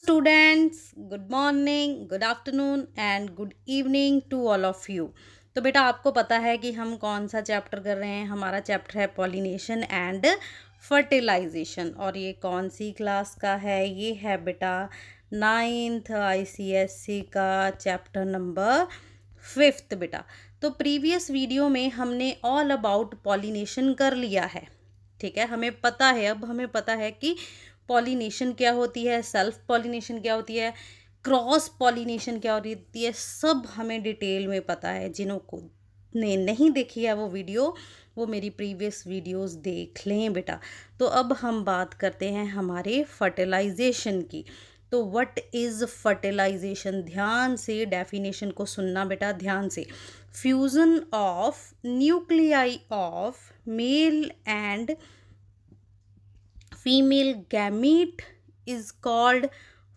Students, good morning, good afternoon and good evening to all of you. तो बेटा आपको पता है कि हम कौन सा चैप्टर कर रहे हैं। हमारा चैप्टर है पॉलिनेशन एंड फर्टिलाइजेशन। और ये कौन सी क्लास का है? ये है बेटा 9th ICSE का चैप्टर नंबर 5th बेटा। तो प्रीवियस वीडियो में हमने ऑल अबाउट पॉलिनेशन कर लिया है। ठीक है, हमें पता है, अब हमें पता है कि पॉलिनेशन क्या होती है, सेल्फ पॉलिनेशन क्या होती है, क्रॉस पॉलिनेशन क्या होती है, सब हमें डिटेल में पता है। जिन्हों को ने नहीं देखी है वो वीडियो, वो मेरी प्रीवियस वीडियोस देख लें बेटा। तो अब हम बात करते हैं हमारे फर्टिलाइजेशन की। तो व्हाट इज़ फर्टिलाइजेशन? ध्यान से डेफिनेशन को सुनना बेटा, ध्यान से। Fusion of nuclei of male and female gamete is called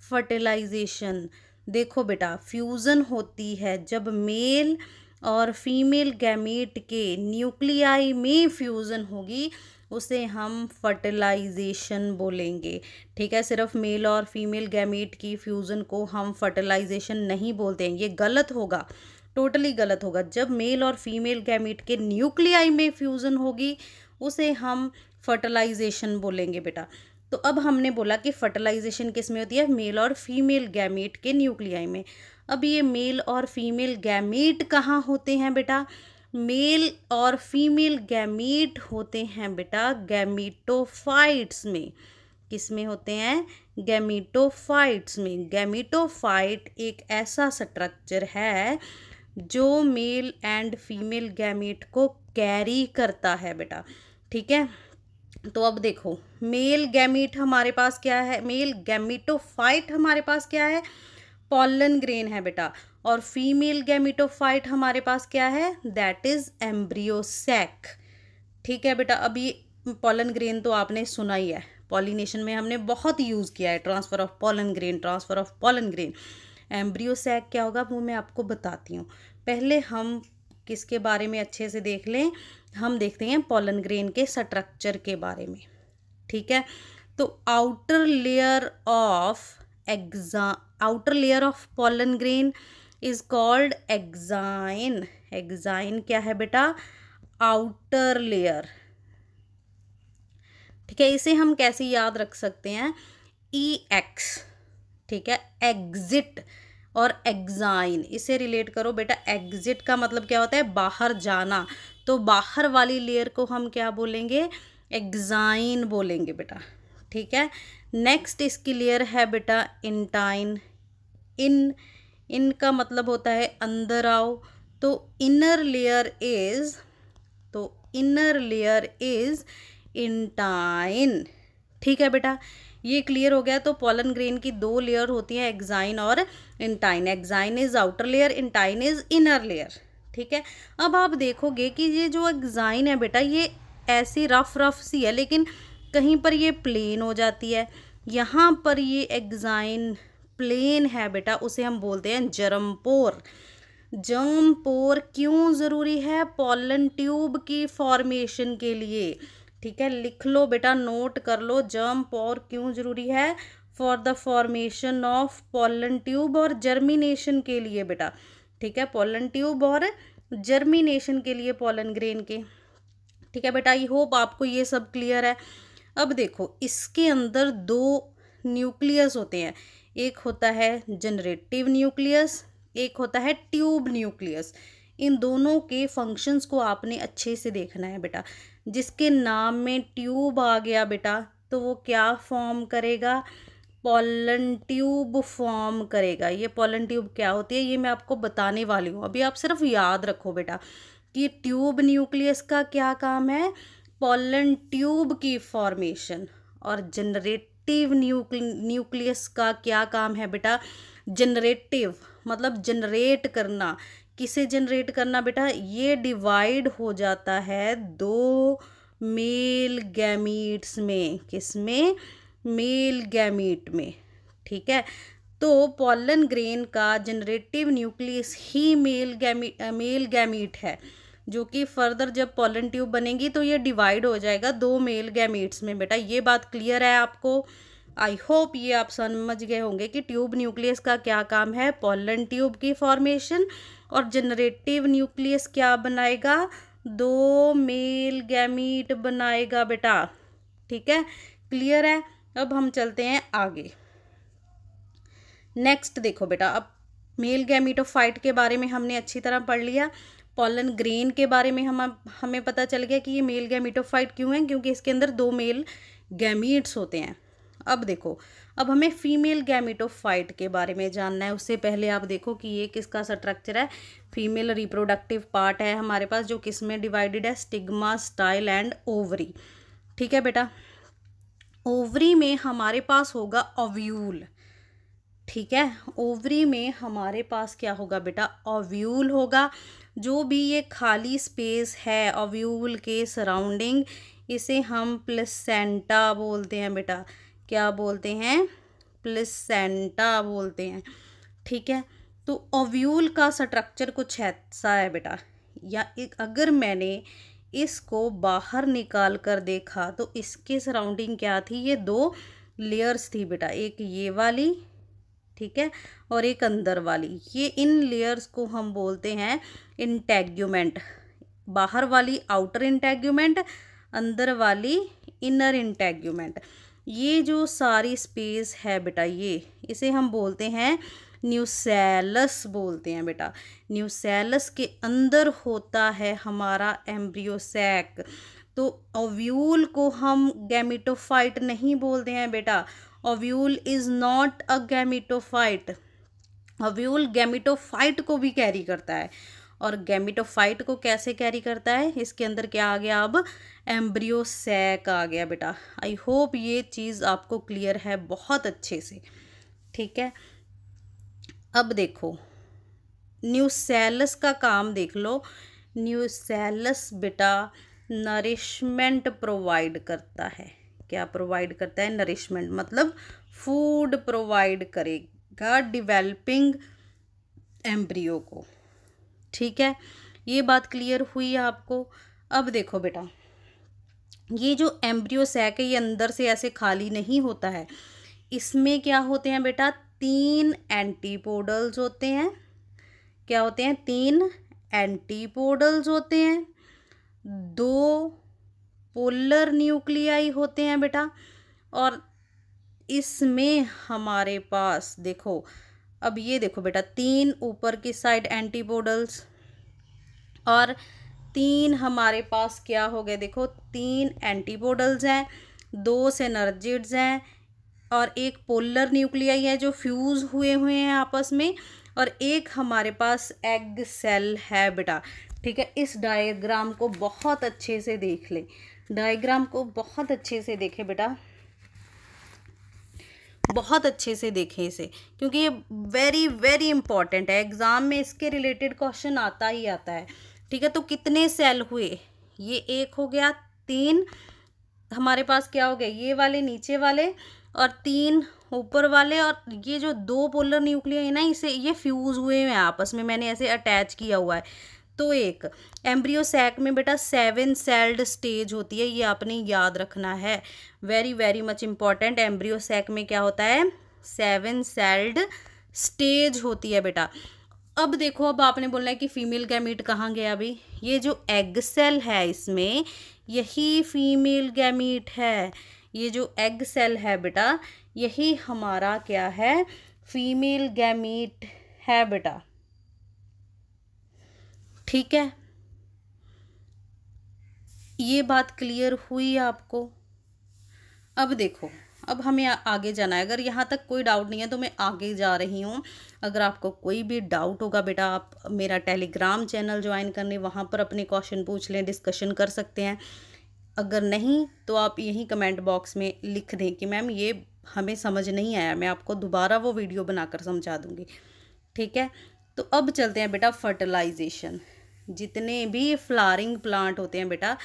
fertilization. देखो बेटा, फ्यूज़न होती है जब मेल और फीमेल गैमीट के न्यूक्लियाई में फ्यूज़न होगी, उसे हम फर्टिलाइजेशन बोलेंगे। ठीक है, सिर्फ मेल और फीमेल गैमीट की फ्यूज़न को हम फर्टिलाइजेशन नहीं बोलते हैं, ये गलत होगा, टोटली गलत होगा। जब मेल और फीमेल गैमीट के न्यूक्लियाई में फ्यूज़न होगी उसे हम फर्टिलाइजेशन बोलेंगे बेटा। तो अब हमने बोला कि फर्टिलाइजेशन किस में होती है? मेल और फीमेल गैमीट के न्यूक्लियाई में। अब ये मेल और फीमेल गैमीट कहाँ होते हैं बेटा? मेल और फीमेल गैमीट होते हैं बेटा गैमीटोफाइट्स में। किस में होते हैं? गैमीटोफाइट्स में। गैमीटोफाइट एक ऐसा स्ट्रक्चर है जो मेल एंड फीमेल गैमीट को कैरी करता है बेटा। ठीक है, तो अब देखो, मेल गैमीट हमारे पास क्या है? मेल गैमीटोफाइट हमारे पास क्या है? पॉलन ग्रेन है बेटा। और फीमेल गैमीटोफाइट हमारे पास क्या है? That is embryo sac. ठीक है बेटा, अब ये पॉलन ग्रेन तो आपने सुना ही है, पॉलिनेशन में हमने बहुत यूज़ किया है, transfer of pollen grain, transfer of pollen grain. Embryo sac क्या होगा वो मैं आपको बताती हूँ। पहले हम किसके बारे में अच्छे से देख लें, हम देखते हैं पॉलन ग्रेन के स्ट्रक्चर के बारे में। ठीक है, तो outer layer of pollen grain is called exine. Exine क्या है बेटा? Outer layer. ठीक है, इसे हम कैसे याद रख सकते हैं? EX। ठीक है, एग्जिट और एग्जाइन, इसे रिलेट करो बेटा। एग्जिट का मतलब क्या होता है? बाहर जाना। तो बाहर वाली लेयर को हम क्या बोलेंगे? एग्जाइन बोलेंगे बेटा। ठीक है, नेक्स्ट इसकी लेयर है बेटा इंटाइन। इन का मतलब होता है अंदर आओ। तो इनर लेयर इज इंटाइन। ठीक है बेटा, ये क्लियर हो गया। तो पॉलन ग्रेन की दो लेयर होती हैं, एक्साइन और intine. Exine is outer layer, intine is inner layer. ठीक है, अब आप देखोगे कि ये जो एक्साइन है बेटा, ये ऐसी रफ सी है, लेकिन कहीं पर ये प्लेन हो जाती है। यहाँ पर ये एक्साइन प्लेन है बेटा, उसे हम बोलते हैं जर्म पोर। जर्म पोर क्यों ज़रूरी है? पॉलन ट्यूब की फॉर्मेशन के लिए। ठीक है, लिख लो बेटा, नोट कर लो, जर्म पोर क्यों ज़रूरी है? For the formation of pollen tube और जर्मिनेशन के लिए बेटा। ठीक है, पॉलन ट्यूब और जर्मिनेशन के लिए पॉलन ग्रेन के। ठीक है बेटा, आई होप आपको ये सब क्लियर है। अब देखो, इसके अंदर दो न्यूक्लियस होते हैं, एक होता है जनरेटिव न्यूक्लियस, एक होता है ट्यूब न्यूक्लियस। इन दोनों के फंक्शंस को आपने अच्छे से देखना है बेटा। जिसके नाम में ट्यूब आ गया बेटा, तो वो क्या फॉर्म करेगा? पॉलन ट्यूब फॉर्म करेगा। ये पॉलन ट्यूब क्या होती है ये मैं आपको बताने वाली हूँ, अभी आप सिर्फ याद रखो बेटा कि ट्यूब न्यूक्लियस का क्या काम है? पॉलन ट्यूब की फॉर्मेशन। और जनरेटिव न्यूक्लियस का क्या काम है बेटा? जनरेटिव मतलब जनरेट करना। किसे जनरेट करना बेटा? ये डिवाइड हो जाता है दो मेल गैमीट्स में। किस में? मेल गैमीट में। ठीक है, तो पॉलन ग्रेन का जनरेटिव न्यूक्लियस ही मेल गैमीट है, जो कि फर्दर जब पॉलन ट्यूब बनेगी तो ये डिवाइड हो जाएगा दो मेल गैमीट्स में बेटा। ये बात क्लियर है आपको? आई होप ये आप समझ गए होंगे कि ट्यूब न्यूक्लियस का क्या काम है, पॉलन ट्यूब की फॉर्मेशन, और जनरेटिव न्यूक्लियस क्या बनाएगा, 2 मेल गैमीट बनाएगा बेटा। ठीक है, क्लियर है। अब हम चलते हैं आगे। नेक्स्ट देखो बेटा, अब मेल गैमीटोफाइट के बारे में हमने अच्छी तरह पढ़ लिया। पॉलन ग्रेन के बारे में हमें पता चल गया कि ये मेल गैमीटोफाइट क्यों है, क्योंकि इसके अंदर 2 मेल गैमीट्स होते हैं। अब देखो, अब हमें फीमेल गैमीटोफाइट के बारे में जानना है। उससे पहले आप देखो कि ये किसका स्ट्रक्चर है। फीमेल रिप्रोडक्टिव पार्ट है हमारे पास, जो किस में डिवाइडेड है, स्टिग्मा, स्टाइल एंड ओवरी। ठीक है बेटा, ओवरी में हमारे पास होगा ओव्यूल। ठीक है, ओवरी में हमारे पास क्या होगा बेटा, ओव्यूल होगा। जो भी ये खाली स्पेस है ओव्यूल के सराउंडिंग, इसे हम प्लेसेंटा बोलते हैं बेटा। क्या बोलते हैं, प्लेसेंटा बोलते हैं। ठीक है, तो ओव्यूल का स्ट्रक्चर कुछ ऐसा है बेटा, या अगर मैंने इसको बाहर निकाल कर देखा तो इसके सराउंडिंग क्या थी, ये 2 लेयर्स थी बेटा, एक ये वाली, ठीक है, और एक अंदर वाली। ये इन लेयर्स को हम बोलते हैं इंटेग्यूमेंट। बाहर वाली आउटर इंटेग्यूमेंट, अंदर वाली इनर इंटेग्यूमेंट। ये जो सारी स्पेस है बेटा, ये इसे हम बोलते हैं न्यूसेलस बोलते हैं बेटा। न्यूसेलस के अंदर होता है हमारा एम्ब्रियो सैक। तो ओव्यूल को हम गैमीटोफाइट नहीं बोलते हैं बेटा। Ovule is not a gametophyte. Ovule gametophyte को भी कैरी करता है। और गैमीटोफाइट को कैसे कैरी करता है, इसके अंदर क्या आ गया, अब एम्ब्रियो सैक आ गया बेटा। आई होप ये चीज़ आपको क्लियर है बहुत अच्छे से। ठीक है, अब देखो न्यूसेलस का काम देख लो। न्यूसेलस बेटा नरिशमेंट प्रोवाइड करता है। क्या प्रोवाइड करता है, नरिशमेंट, मतलब फूड प्रोवाइड करेगा डिवेलपिंग एम्ब्रियो को। ठीक है, ये बात क्लियर हुई आपको। अब देखो बेटा, ये जो एम्ब्रियो सैक है ये अंदर से ऐसे खाली नहीं होता है। इसमें क्या होते हैं बेटा, 3 एंटीपोडल्स होते हैं। क्या होते हैं, 3 एंटीपोडल्स होते हैं, 2 पोलर न्यूक्लियाई होते हैं बेटा। और इसमें हमारे पास देखो, अब ये देखो बेटा, 3 ऊपर की साइड एंटीपोडल्स और 3 हमारे पास क्या हो गए, देखो 3 एंटीपोडल्स हैं, 2 सिनर्जिड्स हैं और एक पोलर न्यूक्लियाई है जो फ्यूज़ हुए हुए हैं आपस में, और एक हमारे पास एग सेल है बेटा। ठीक है, इस डायग्राम को बहुत अच्छे से देख लें, डायग्राम को बहुत अच्छे से देखें बेटा, बहुत अच्छे से देखें इसे, क्योंकि ये वेरी वेरी इंपॉर्टेंट है। एग्ज़ाम में इसके रिलेटेड क्वेश्चन आता ही आता है। ठीक है, तो कितने सेल हुए, ये एक हो गया, 3 हमारे पास क्या हो गए, ये वाले नीचे वाले और 3 ऊपर वाले, और ये जो 2 पोलर न्यूक्लियाई है ना, इसे ये फ्यूज़ हुए हैं आपस में, मैंने ऐसे अटैच किया हुआ है। तो एक एम्ब्रियो सैक में बेटा 7 सेल्ड स्टेज होती है, ये आपने याद रखना है, very very much important. Embryo sac में क्या होता है, 7 सेल्ड स्टेज होती है बेटा। अब देखो, अब आपने बोलना है कि फीमेल गैमीट कहाँ गया अभी, ये जो एग सेल है इसमें यही फीमेल गैमीट है। ये जो एग सेल है बेटा यही हमारा क्या है, फीमेल गैमीट है बेटा। ठीक है, ये बात क्लियर हुई आपको। अब देखो, अब हमें आगे जाना है। अगर यहाँ तक कोई डाउट नहीं है तो मैं आगे जा रही हूँ। अगर आपको कोई भी डाउट होगा बेटा, आप मेरा टेलीग्राम चैनल ज्वाइन करने, वहाँ पर अपने क्वेश्चन पूछ लें, डिस्कशन कर सकते हैं। अगर नहीं तो आप यहीं कमेंट बॉक्स में लिख दें कि मैम ये हमें समझ नहीं आया, मैं आपको दोबारा वो वीडियो बनाकर समझा दूँगी। ठीक है, तो अब चलते हैं बेटा फर्टिलाइजेशन। जितने भी फ्लावरिंग प्लांट होते हैं बेटा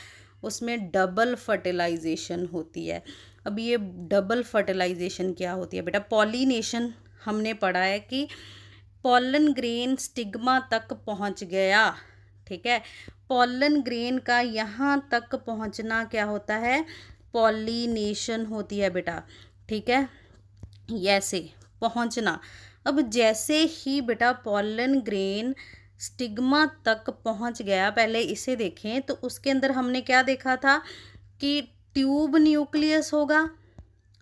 उसमें डबल फर्टिलाइजेशन होती है। अब ये डबल फर्टिलाइजेशन क्या होती है बेटा, पॉलिनेशन हमने पढ़ा है कि पॉलन ग्रेन स्टिग्मा तक पहुंच गया। ठीक है, पॉलन ग्रेन का यहाँ तक पहुंचना क्या होता है, पॉलिनेशन होती है बेटा। ठीक है, ऐसे पहुंचना। अब जैसे ही बेटा पॉलन ग्रेन स्टिग्मा तक पहुंच गया, पहले इसे देखें तो उसके अंदर हमने क्या देखा था कि ट्यूब न्यूक्लियस होगा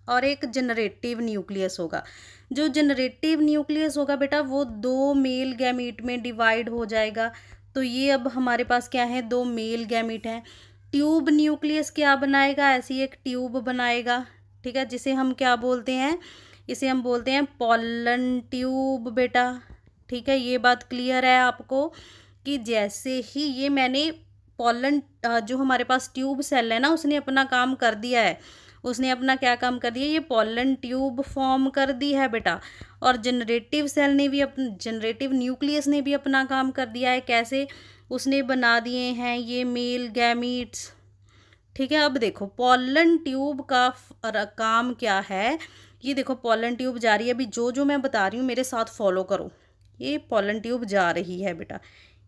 और एक जनरेटिव न्यूक्लियस होगा। जो जनरेटिव न्यूक्लियस होगा बेटा वो दो मेल गैमीट में डिवाइड हो जाएगा। तो ये अब हमारे पास क्या है, दो मेल गैमीट हैं। ट्यूब न्यूक्लियस क्या बनाएगा, ऐसी एक ट्यूब बनाएगा, ठीक है, जिसे हम क्या बोलते हैं, इसे हम बोलते हैं पॉलन ट्यूब बेटा। ठीक है, ये बात क्लियर है आपको कि जैसे ही ये मैंने पॉलन जो हमारे पास ट्यूब सेल है ना, उसने अपना काम कर दिया है। उसने अपना क्या काम कर दिया, ये पॉलन ट्यूब फॉर्म कर दी है बेटा। और जनरेटिव सेल ने भी जनरेटिव न्यूक्लियस ने भी अपना काम कर दिया है। कैसे, उसने बना दिए हैं ये मेल गैमीट्स। ठीक है, अब देखो पॉलन ट्यूब का काम क्या है। ये देखो पॉलन ट्यूब जा रही है, अभी जो जो मैं बता रही हूँ मेरे साथ फॉलो करो। ये पॉलन ट्यूब जा रही है बेटा,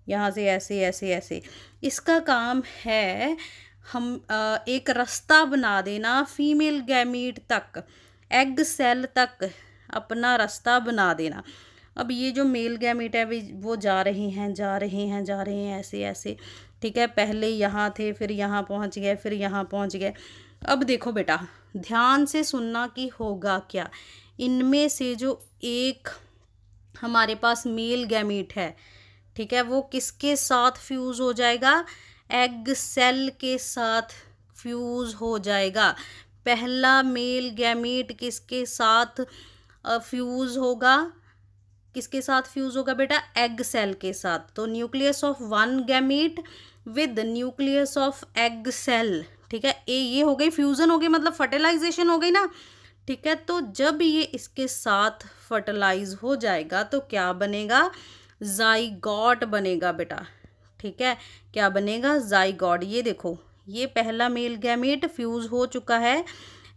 यहाँ से ऐसे ऐसे ऐसे। इसका काम है हम एक रास्ता बना देना फीमेल गैमीट तक, एग सेल तक अपना रास्ता बना देना। अब ये जो मेल गैमीट है वो जा रहे हैं जा रहे हैं जा रहे हैं ऐसे ऐसे। ठीक है, पहले यहाँ थे, फिर यहाँ पहुँच गए, फिर यहाँ पहुँच गए। अब देखो बेटा ध्यान से सुनना कि होगा क्या। इनमें से जो एक हमारे पास मेल गैमीट है, ठीक है, वो किसके साथ फ्यूज़ हो जाएगा, एग सेल के साथ फ्यूज़ हो जाएगा। पहला मेल गैमीट किसके साथ फ्यूज़ होगा, किसके साथ फ्यूज़ होगा बेटा, एग सेल के साथ। तो nucleus of one gamete with nucleus of egg cell. ठीक है, ये हो गई फ्यूज़न, हो गई मतलब फर्टिलाइजेशन हो गई ना। ठीक है, तो जब ये इसके साथ फर्टिलाइज हो जाएगा तो क्या बनेगा, जाइगोट बनेगा बेटा। ठीक है, क्या बनेगा, जाइगोट। ये देखो ये पहला मेल गैमीट फ्यूज़ हो चुका है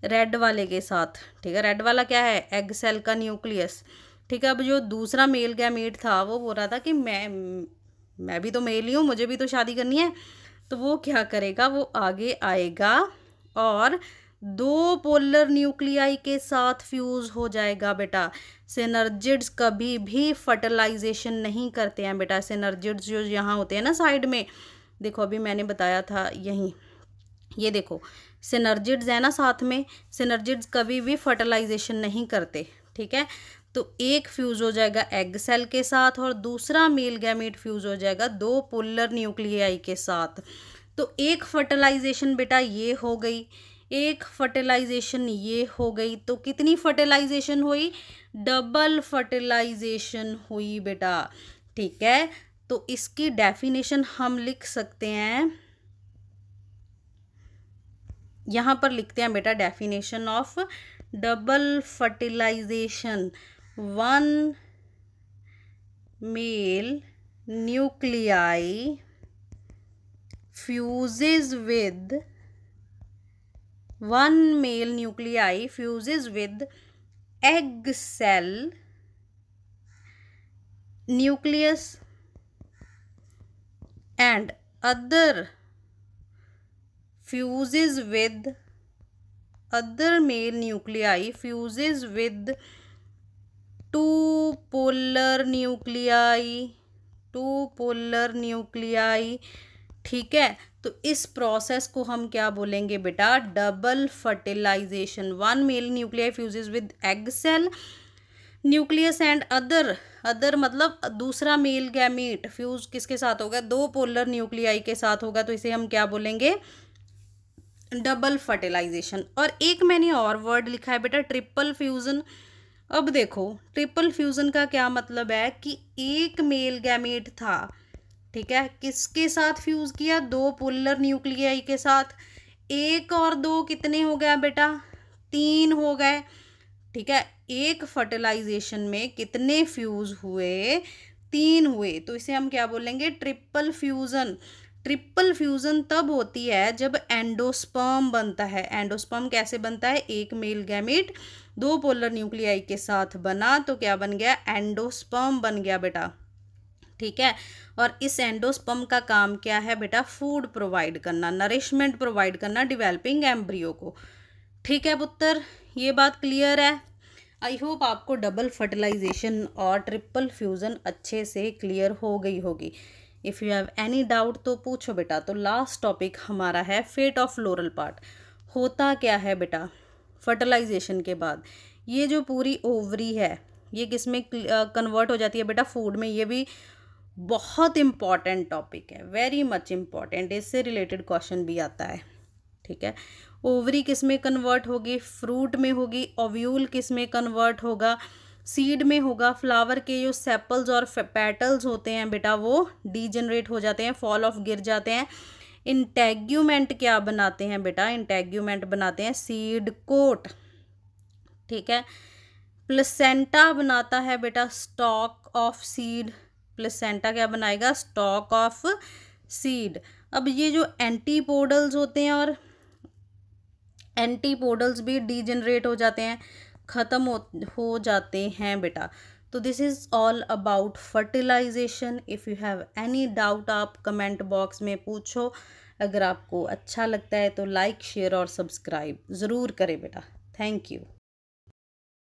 रेड वाले के साथ। ठीक है, रेड वाला क्या है, एग सेल का न्यूक्लियस। ठीक है, अब जो दूसरा मेल गैमीट था वो बोल रहा था कि मैं भी तो मेल ही हूँ, मुझे भी तो शादी करनी है। तो वो क्या करेगा, वो आगे आएगा और दो पोलर न्यूक्लियाई के साथ फ्यूज़ हो जाएगा बेटा। सिनर्जिड्स कभी भी फर्टिलाइजेशन नहीं करते हैं बेटा। सिनर्जिड्स जो यहाँ होते हैं ना साइड में, देखो अभी मैंने बताया था यहीं, ये देखो सिनर्जिड्स है ना साथ में, सिनर्जिड्स कभी भी फर्टिलाइजेशन नहीं करते। ठीक है, तो एक फ्यूज़ हो जाएगा एग सेल के साथ और दूसरा मेल गैमीट फ्यूज़ हो जाएगा दो पोलर न्यूक्लियाई के साथ। तो एक फर्टिलाइजेशन बेटा ये हो गई, एक फर्टिलाइजेशन ये हो गई। तो कितनी फर्टिलाइजेशन हुई, डबल फर्टिलाइजेशन हुई बेटा। ठीक है, तो इसकी डेफिनेशन हम लिख सकते हैं, यहाँ पर लिखते हैं बेटा definition of double fertilization. One male nuclei fuses with one male nuclei fuses with egg cell nucleus and other fuses with other male nuclei fuses with two polar nuclei। ठीक है, तो इस प्रोसेस को हम क्या बोलेंगे बेटा, double fertilization. One male nuclei fuses with egg cell nucleus and other मतलब दूसरा मेल गैमीट फ्यूज किसके साथ होगा, दो पोलर न्यूक्लियाई के साथ होगा। तो इसे हम क्या बोलेंगे, डबल फर्टिलाइजेशन। और एक मैंने और वर्ड लिखा है बेटा, ट्रिपल फ्यूजन। अब देखो ट्रिपल फ्यूजन का क्या मतलब है कि एक मेल गैमीट था, ठीक है, किसके साथ फ्यूज़ किया, दो पोलर न्यूक्लियाई के साथ। एक और दो कितने हो गया बेटा, तीन हो गए। ठीक है, एक फर्टिलाइजेशन में कितने फ्यूज़ हुए, तीन हुए। तो इसे हम क्या बोलेंगे, ट्रिपल फ्यूज़न। ट्रिपल फ्यूज़न तब होती है जब एंडोस्पर्म बनता है। एंडोस्पर्म कैसे बनता है, एक मेल गैमीट दो पोलर न्यूक्लियाई के साथ बना तो क्या बन गया, एंडोस्पर्म बन गया बेटा। ठीक है, और इस एंडोस्पर्म का काम क्या है बेटा, फूड प्रोवाइड करना, नरिशमेंट प्रोवाइड करना डेवलपिंग एम्ब्रियो को। ठीक है पुत्र, ये बात क्लियर है। आई होप आपको डबल फर्टिलाइजेशन और ट्रिपल फ्यूज़न अच्छे से क्लियर हो गई होगी। If you have any doubt तो पूछो बेटा। तो लास्ट टॉपिक हमारा है फेट ऑफ फ्लोरल पार्ट। होता क्या है बेटा फर्टिलाइजेशन के बाद? ये जो पूरी ओवरी है ये किस में कन्वर्ट हो जाती है बेटा? फूड में। ये भी बहुत इम्पॉर्टेंट टॉपिक है, वेरी मच इम्पॉर्टेंट। इससे रिलेटेड क्वेश्चन भी आता है। ठीक है, ओवरी किस में कन्वर्ट होगी? फ्रूट में होगी। ओव्यूल किस में कन्वर्ट होगा? सीड में होगा। फ्लावर के जो सेपल्स और पेटल्स होते हैं बेटा वो डीजनरेट हो जाते हैं, फॉल ऑफ गिर जाते हैं। इंटेग्यूमेंट क्या बनाते हैं बेटा? इंटेग्यूमेंट बनाते हैं सीड कोट। ठीक है, प्लेसेंटा बनाता है बेटा स्टॉक ऑफ सीड। प्लेसेंटा क्या बनाएगा? Stock of seed. अब ये जो एंटीपोडल्स होते हैं और एंटीपोडल्स भी डीजनरेट हो जाते हैं, ख़त्म हो जाते हैं बेटा। तो this is all about fertilization. If you have any doubt आप कमेंट बॉक्स में पूछो। अगर आपको अच्छा लगता है तो लाइक शेयर और सब्सक्राइब ज़रूर करें बेटा। Thank you.